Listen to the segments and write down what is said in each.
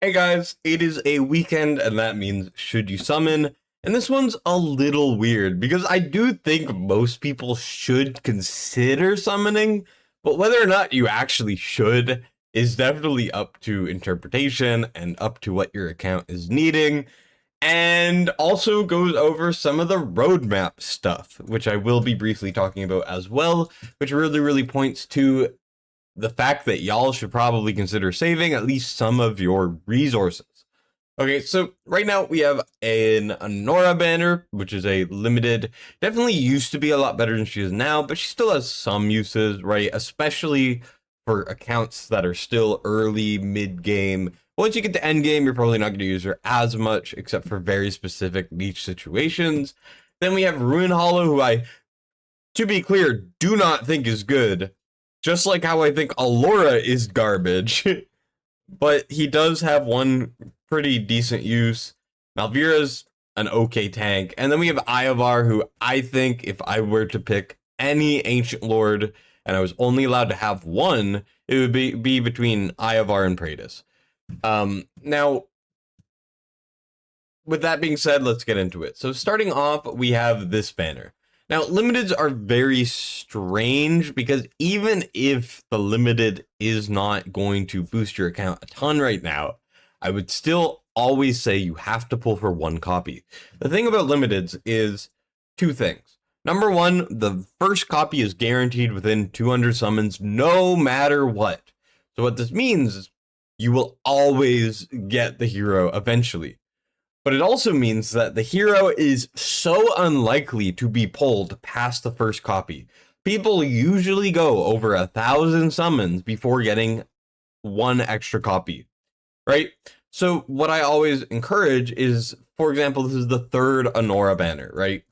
Hey guys, it is a weekend, and that means should you summon? And this one's a little weird because I do think most people should consider summoning, but whether or not you actually should is definitely up to interpretation and up to what your account is needing, and also goes over some of the roadmap stuff, which I will be briefly talking about as well, which really points to the fact that y'all should probably consider saving at least some of your resources. Okay, so right now we have an Anora banner, which is a limited, definitely used to be a lot better than she is now, but she still has some uses, right? Especially for accounts that are still early, mid game. Once you get to end game, you're probably not going to use her as much, except for very specific niche situations. Then we have Ruin Hollow, who I, to be clear, do not think is good. Just like how I think Alora is garbage. But he does have one pretty decent use. Malvira's an okay tank. And then we have Iovar, who I think if I were to pick any Ancient Lord and I was only allowed to have one, it would be between Iovar and Praetus. Now, with that being said, let's get into it. So starting off, we have this banner. Now, limiteds are very strange because even if the limited is not going to boost your account a ton right now, I would still always say you have to pull for one copy. The thing about limiteds is two things. Number one, the first copy is guaranteed within 200 summons no matter what. So what this means is you will always get the hero eventually. But it also means that the hero is so unlikely to be pulled past the first copy. People usually go over 1,000 summons before getting one extra copy, right? So what I always encourage is, for example, this is the third Anora banner, right?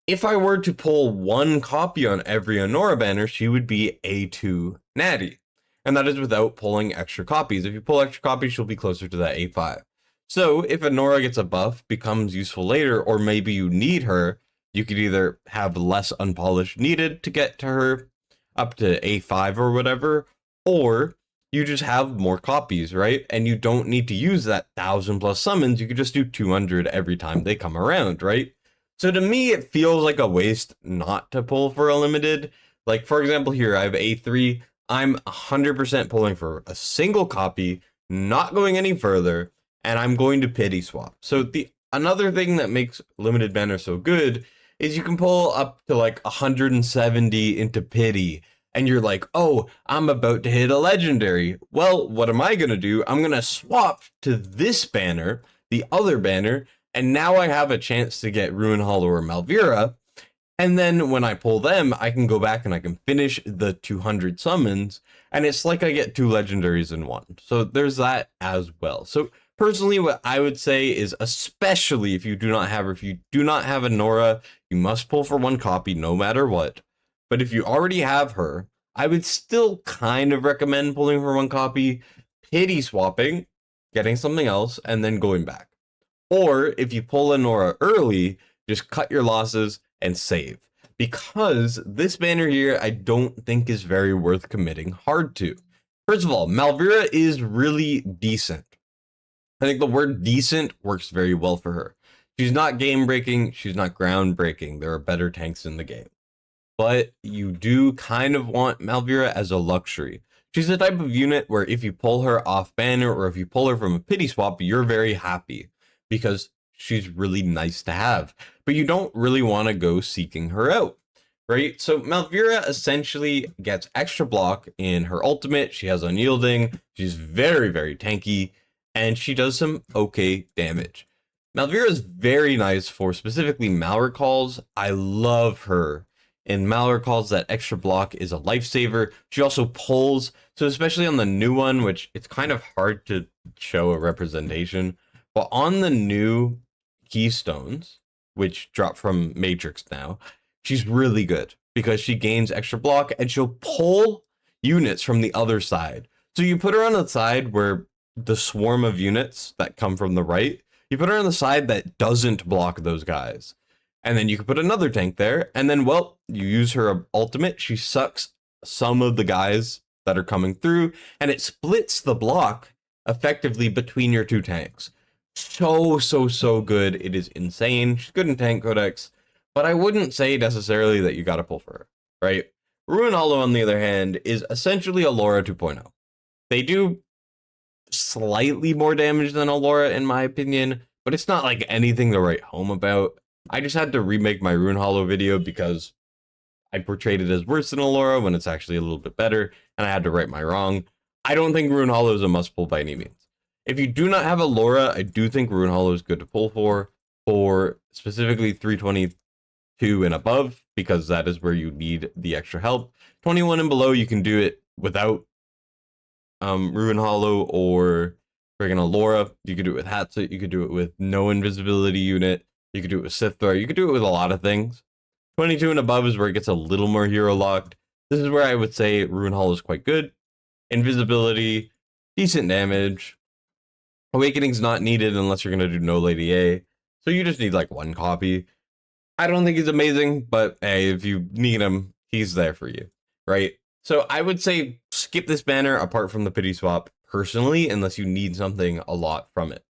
If I were to pull one copy on every Anora banner, she would be A2 Natty. And that is without pulling extra copies. If you pull extra copies, she'll be closer to that A5. So if Anora gets a buff, becomes useful later, or maybe you need her, you could either have less unpolished needed to get to her up to A5 or whatever, or you just have more copies, right? And you don't need to use that 1,000 plus summons. You could just do 200 every time they come around, right? So to me, it feels like a waste not to pull for a limited. Like, for example, here I have A3. I'm 100% pulling for a single copy, not going any further, and I'm going to pity swap. So the another thing that makes limited banner so good is you can pull up to like 170 into pity, and you're like, oh, I'm about to hit a legendary. Well, what am I gonna do? I'm gonna swap to this banner, the other banner, and now I have a chance to get Ruin Hollow or Malvira. And then when I pull them, I can go back and I can finish the 200 summons, and it's like I get two legendaries in one. So there's that as well. So personally, what I would say is, especially if you do not have, or if you do not have Anora, you must pull for one copy no matter what. But if you already have her, I would still kind of recommend pulling for one copy, pity swapping, getting something else, and then going back. Or if you pull Anora early, just cut your losses and save. Because this banner here, I don't think is very worth committing hard to. First of all, Malvira is really decent. I think the word decent works very well for her. She's not game breaking, she's not groundbreaking. There are better tanks in the game. But you do kind of want Malvira as a luxury. She's the type of unit where if you pull her off banner or if you pull her from a pity swap, you're very happy because she's really nice to have. But you don't really want to go seeking her out, right? So Malvira essentially gets extra block in her ultimate. She has unyielding. She's very tanky, and she does some okay damage. Malvira is very nice for specifically Malware calls. I love her. In Malware calls, that extra block is a lifesaver. She also pulls, so especially on the new one, which it's kind of hard to show a representation, but on the new keystones, which drop from Matrix now, she's really good because she gains extra block and she'll pull units from the other side. So you put her on the side where the swarm of units that come from the right, you put her on the side that doesn't block those guys. And then you can put another tank there, and then, well, you use her ultimate, she sucks some of the guys that are coming through, and it splits the block effectively between your two tanks. So good. It is insane. She's good in tank codex, but I wouldn't say necessarily that you gotta pull for her, right? Ruin Hollow, on the other hand, is essentially a Laura 2.0. They do slightly more damage than Alora, in my opinion, but it's not like anything to write home about. I just had to remake my Rune Hollow video because I portrayed it as worse than Alora when it's actually a little bit better, and I had to right my wrong. I don't think Rune Hollow is a must pull by any means. If you do not have Alora, I do think Rune Hollow is good to pull for specifically 322 and above, because that is where you need the extra help. 21 and below, you can do it without Ruin Hollow or friggin' Alora. You could do it with Hatset, you could do it with no invisibility unit, you could do it with Sith Thrower, you could do it with a lot of things. 22 and above is where it gets a little more hero locked. This is where I would say Ruin Hollow is quite good. Invisibility, decent damage. Awakening's not needed unless you're gonna do no Lady A. So you just need like one copy. I don't think he's amazing, but hey, if you need him, he's there for you, right? So I would say skip this banner apart from the pity swap personally, unless you need something a lot from it.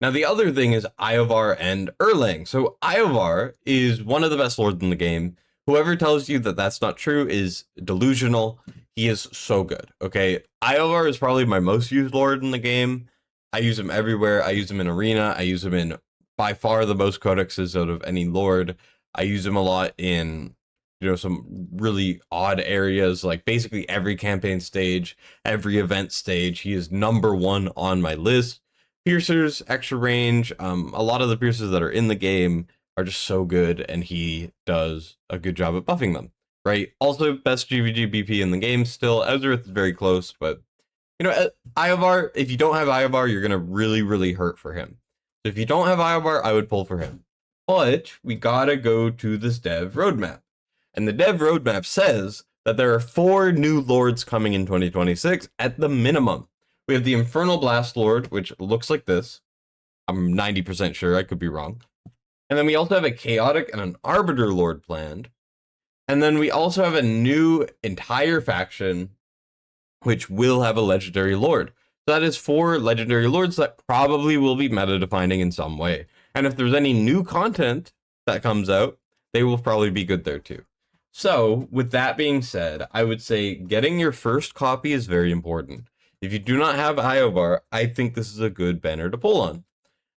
Now, the other thing is Iovar and Erlang. So Iovar is one of the best lords in the game. Whoever tells you that that's not true is delusional. He is so good, okay? Iovar is probably my most used lord in the game. I use him everywhere. I use him in Arena. I use him in by far the most codexes out of any lord. I use him a lot in, you know, some really odd areas, like basically every campaign stage, every event stage. He is #1 on my list. Piercers, extra range, a lot of the piercers that are in the game are just so good, and he does a good job at buffing them, right? Also, best GVG BP in the game still. Ezreath is very close, but, you know, Iovar, if you don't have Iovar, you're going to really hurt for him. So if you don't have Iovar, I would pull for him. But we gotta go to this dev roadmap. And the dev roadmap says that there are 4 new lords coming in 2026 at the minimum. We have the Infernal Blast Lord, which looks like this. I'm 90% sure, I could be wrong. And then we also have a Chaotic and an Arbiter Lord planned. And then we also have a new entire faction, which will have a Legendary Lord. So that is 4 Legendary Lords that probably will be meta-defining in some way. And if there's any new content that comes out, they will probably be good there too. So, with that being said, I would say getting your first copy is very important. If you do not have Iovar, I think this is a good banner to pull on.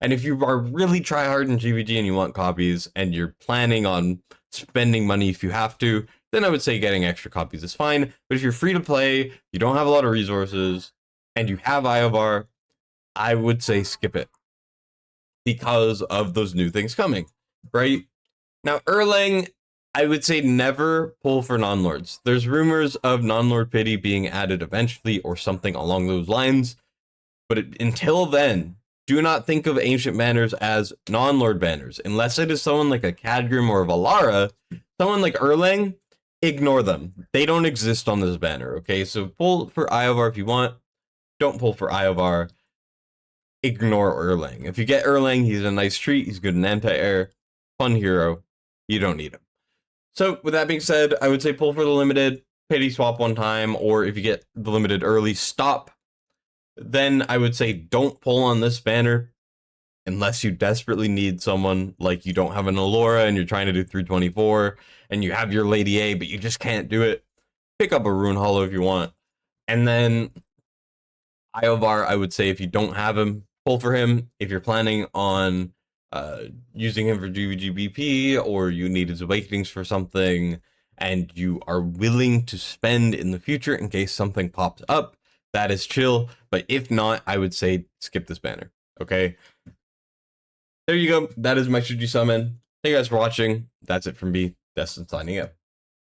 And if you are really try hard in GVG and you want copies and you're planning on spending money if you have to, then I would say getting extra copies is fine. But if you're free to play, you don't have a lot of resources, and you have Iovar, I would say skip it because of those new things coming, right? Now, Erlang, I would say never pull for non-lords. There's rumors of non-lord pity being added eventually or something along those lines. But until then, do not think of ancient banners as non-lord banners. Unless it is someone like a Cadgrim or a Valara, someone like Erlang, ignore them. They don't exist on this banner, okay? So pull for Iovar if you want. Don't pull for Iovar. Ignore Erlang. If you get Erlang, he's a nice treat. He's good in anti-air. Fun hero. You don't need him. So with that being said, I would say pull for the limited, pity swap one time, or if you get the limited early, stop. Then I would say don't pull on this banner unless you desperately need someone, like you don't have an Alora and you're trying to do 324 and you have your Lady A, but you just can't do it. Pick up a Rune Hollow if you want. And then Iovar, I would say if you don't have him, pull for him. If you're planning on using him for GVGBP, or you need his awakenings for something and you are willing to spend in the future in case something pops up, that is chill. But if not, I would say skip this banner. Okay, there you go. That is my Should You Summon. Thank you guys for watching. That's it from me, Destined, signing out.